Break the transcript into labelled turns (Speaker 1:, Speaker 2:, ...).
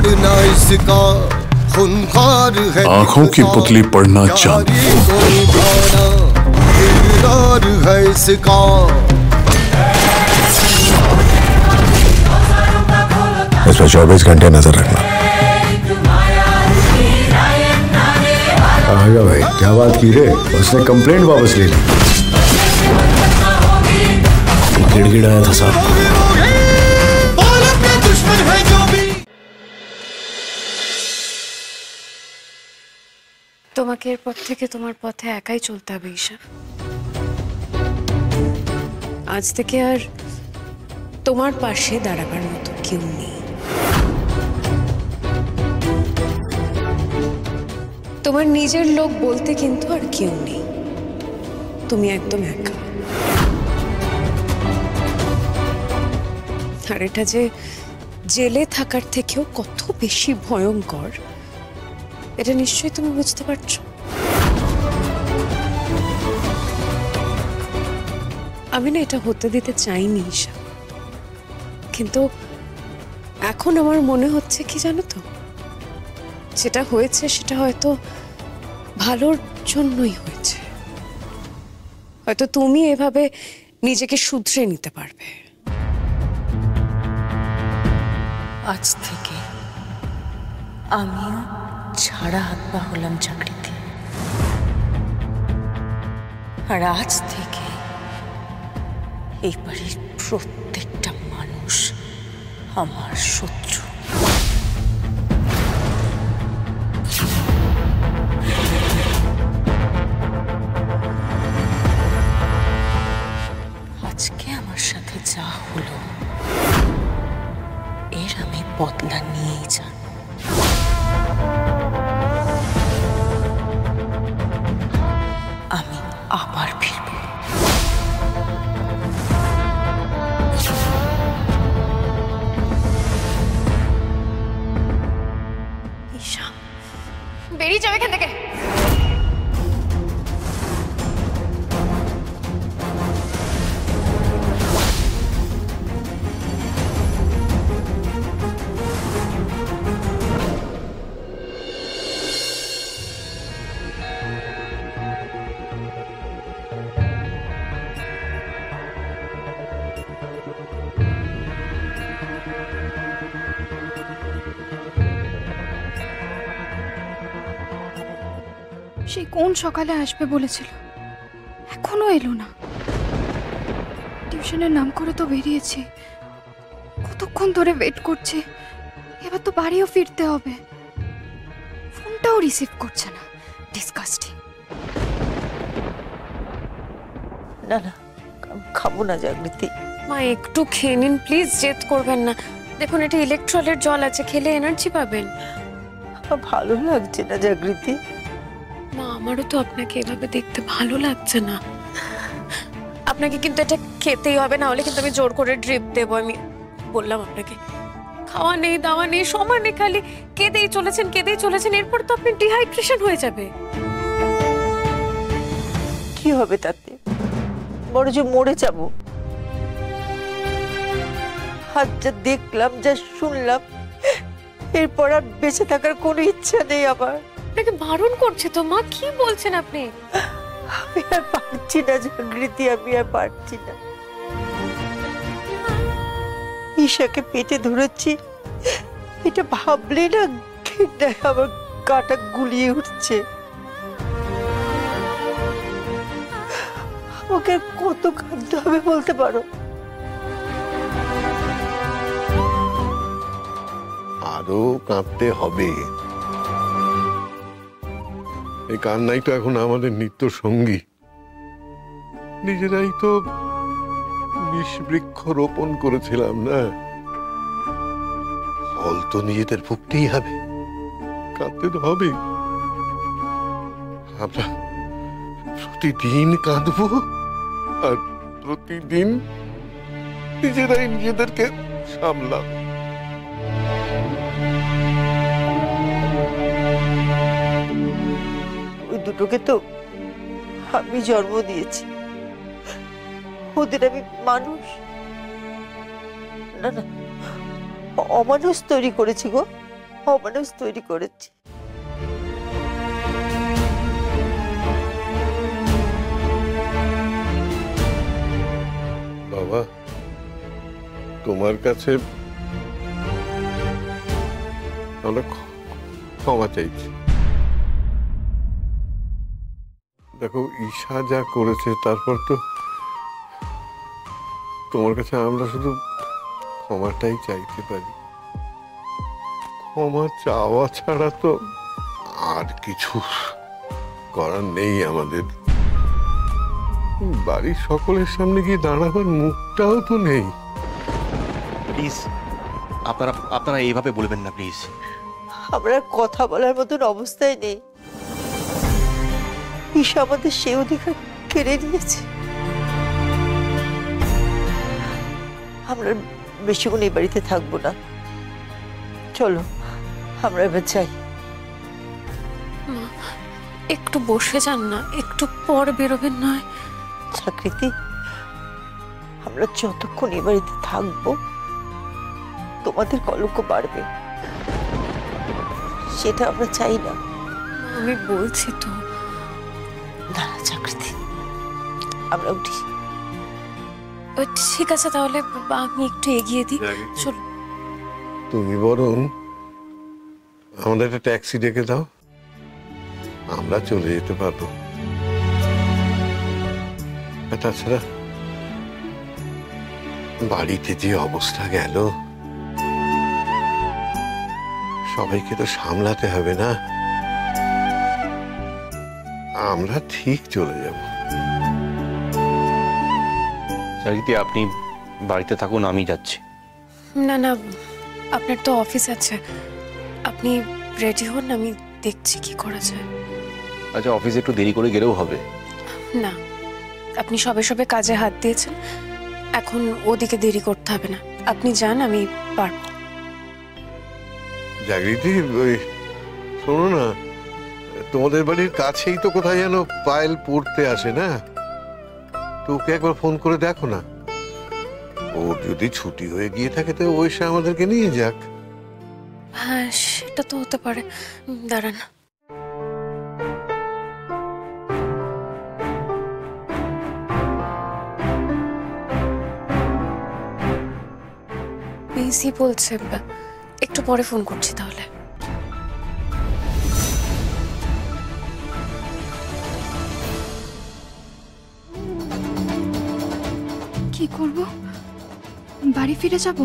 Speaker 1: पढ़ना इसका खूंखार है,
Speaker 2: आंखों की पुतली पढ़ना चाहती
Speaker 1: है इसका।
Speaker 3: इसमें 24 घंटे नजर रखना। आएगा भाई, क्या बात की रे? उसने कंप्लेंट वापस ले ली। गिड़गिड़ाया था साहब।
Speaker 4: তোমাকে এরপর থেকে তোমার পথে একাই চলতে হবে ঈশা। আজ থেকে আর তোমার পাশে দাঁড়াবার মতো কেউ নেই। তোমার নিজের লোক বলতে কিন্তু আর কেউ নেই, তুমি একদম একা। আর এটা যে জেলে থাকার থেকেও কত বেশি ভয়ঙ্কর, এটা নিশ্চয়ই তুমি বুঝতে পারছো। আমি না এটা হতে দিতে চাইনি ঈশা, কিন্তু এখন আমার মনে হচ্ছে কি জানো তো, যেটা হয়েছে সেটা হয়তো ভালোর জন্যই হয়েছে। হয়তো তুমি এভাবে নিজেকে শুধরে নিতে পারবে।
Speaker 5: আজ থেকে আমিও ছাড়া হাত পা হলাম চাকরিতে, আর আজ থেকে এই বাড়ির প্রত্যেকটা মানুষ আমার শত্রু। আজকে আমার সাথে যা হলো এর আমি বদলা নিয়েই যাব। আমি আবার ফিরব।
Speaker 4: ঈশা, বেরিয়ে যাও এখান থেকে।
Speaker 6: সেই কোন সকালে আসবে বলেছিল, এখনো এলো না। টিউশনের নাম করে তো বেরিয়েছে, কতক্ষণ ধরে ওয়েট করছে। এবার তো বাড়িও ফিরতে হবে, ফোনটাও রিসিভ করছে না। ডিসকাস্টিং।
Speaker 5: না না, খাবো না জাগৃতি।
Speaker 4: মা একটু খেয়ে নিন প্লিজ, জেদ করবেন না। দেখুন এটা ইলেকট্রলের জল আছে, খেলে এনার্জি পাবেন।
Speaker 5: ভালো লাগছে না জাগৃতি।
Speaker 4: মা আমারও তো আপনাকে এভাবে দেখতে ভালো লাগছে না। আপনাকে কিন্তু এটা খেতেই হবে, না হলে কিন্তু আমি জোর করে ড্রিপ দেবো। আমি বললাম আপনাকে খাওয়া নেই দাওয়া নেই, সমানে খালি কেঁদেই চলেছেন। এরপর তো আপনি ডিহাইড্রেশন হয়ে যাবে।
Speaker 5: কি হবে তাতে? বড় যে মরে যাব। আজ যা দেখলাম, যা শুনলাম, এরপর আর বেঁচে থাকার কোনো ইচ্ছা নেই আমার।
Speaker 4: আপনাকে বারণ করছে তো মা, কি বলছেন আপনি?
Speaker 5: আমি আর পারছি না জাগৃতি, আমি আর পারছি না। ঈশাকে পেটে ধরেছি, এটা ভাবলে না ঘৃণায় আমার গাটা গুলিয়ে উঠছে। আমাকে কত কাঁদতে হবে বলতে পারো?
Speaker 7: আরো কাঁদতে হবে। এই কান্নাই তো এখন আমাদের নিত্য সঙ্গী। নিজেরাই তো বিষ বৃক্ষ রোপণ করেছিলাম না, ফল তো নিজেদের ভুগতেই হবে, কাঁদতে তো হবে। আমরা প্রতিদিন কাঁদবো আর প্রতিদিন নিজেরাই নিজেদেরকে সামলাবো।
Speaker 5: ওই দুটোকে তো আমি জন্ম দিয়েছি, ওদের আমি মানুষ না না অমানুষ তৈরি করেছি গো। অমানুষ তৈরি করেছি।
Speaker 7: বাবা, তোমার কাছে আমরা ক্ষমা চাইছি। দেখো, ঈশা যা করেছে তারপর তো তোমার কাছে আমরা শুধু ক্ষমাটাই চাইতে পারি। ক্ষমা চাওয়া ছাড়া তো আর কিছু করার নেই আমাদের। বাড়ির সকলের সামনে গিয়ে দাঁড়াবার মুখটাও তো নেই।
Speaker 8: প্লিজ আপনারা এইভাবে বলবেন না প্লিজ।
Speaker 5: আমরা কথা বলার মতন অবস্থায় নেই। ঈশা আমাদের সে অধিকার কেড়ে নিয়েছে। আমরা বেশিক্ষণ এই বাড়িতে থাকবো না, চলো আমরা এবার যাই।
Speaker 4: একটু বসে যান না, একটু পর বেরোবেন নয়?
Speaker 5: চাকরিতে আমরা যতক্ষণ এই বাড়িতে থাকবো তোমাদের কলঙ্ক বাড়বে, সেটা আমরা চাই না।
Speaker 4: আমি বলছি তো।
Speaker 5: না চাকরিতে, আমরা উঠি।
Speaker 4: ঠিক আছে, তাহলে আমি একটু এগিয়ে দিই। চল।
Speaker 7: তুমি বরং আমাদের একটা ট্যাক্সি ডেকে দাও, আমরা চলে যেতে পারবো। তাছাড়া বাড়িতে যে অবস্থা গেল, সবাইকে তো সামলাতে হবে না? আমরা ঠিক চলে যাব।
Speaker 8: চাকরিতে আপনি বাড়িতে থাকুন, আমি যাচ্ছি।
Speaker 4: না না, আপনার তো অফিস আছে, আপনি রেডি হন, আমি দেখছি কি করা যায়।
Speaker 8: আচ্ছা, অফিসে একটু দেরি করে গেলেও হবে?
Speaker 4: না, আপনি সবে সবে কাজে হাত দিয়েছেন, এখন ওদিকে দেরি করতে হবে না। আপনি যান, আমি পারবো।
Speaker 7: জাগৃতি, ওই শোনো না, তোমাদের বাড়ির কাছেই তো কোথায় যেন পায়েল পড়তে আসে না? তো ওকে একবার ফোন করে দেখো না। ওর যদি ছুটি হয়ে গিয়ে থাকে তো ও এসে আমাদেরকে নিয়ে যাক।
Speaker 4: হ্যাঁ, সেটা তো হতে পারে। দাঁড়ান। পিসি বলছে, একটু পরে ফোন করছি তাহলে।
Speaker 6: কি করব? বাড়ি ফিরে যাব?